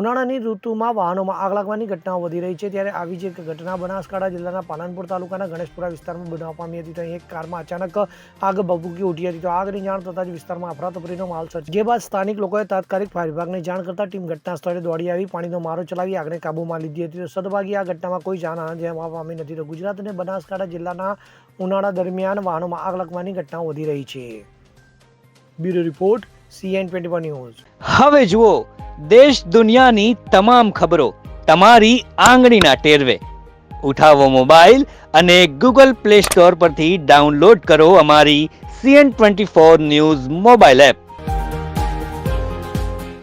ઉનાળાની ઋતુમાં વાહનોમાં આગ લાગવાની ઘટનાઓ વધી રહી છે ત્યારે આવી જ એક ઘટના બનાસકાંઠા જિલ્લાના પાલનપુર તાલુકાના ગણેશપુરા વિસ્તારમાં બનવા પામી હતી. તો અહીં એક કારમાં અચાનક આગ ભભૂકી ઉઠી હતી. તો આગની જાણ થતાં જ વિસ્તારમાં અફરાતફરીનો માહોલ સર્જાયો. જે બાદ સ્થાનિક લોકોએ તાત્કાલિક ફાયર વિભાગને જાણ કરતા ટીમ ઘટના સ્થળે દોડી આવી પાણીનો મારો ચલાવી આગને કાબૂમાં લીધી હતી. તો સદભાગ્યે આ ઘટનામાં કોઈ જાનહાનિ જમા પામી નથી. તો ગુજરાત અને બનાસકાંઠા જિલ્લાના ઉનાળા દરમિયાન વાહનોમાં આગ લાગવાની ઘટનાઓ વધી રહી છે. Bureau report CN24 news. હવે જુઓ દેશ દુનિયાની તમામ ખબરો તમારી આંગળીના ટેરવે. ઉઠાવો મોબાઈલ અને ગૂગલ પ્લે સ્ટોર પરથી ડાઉનલોડ કરો અમારી CN24 ન્યૂઝ મોબાઈલ એપ.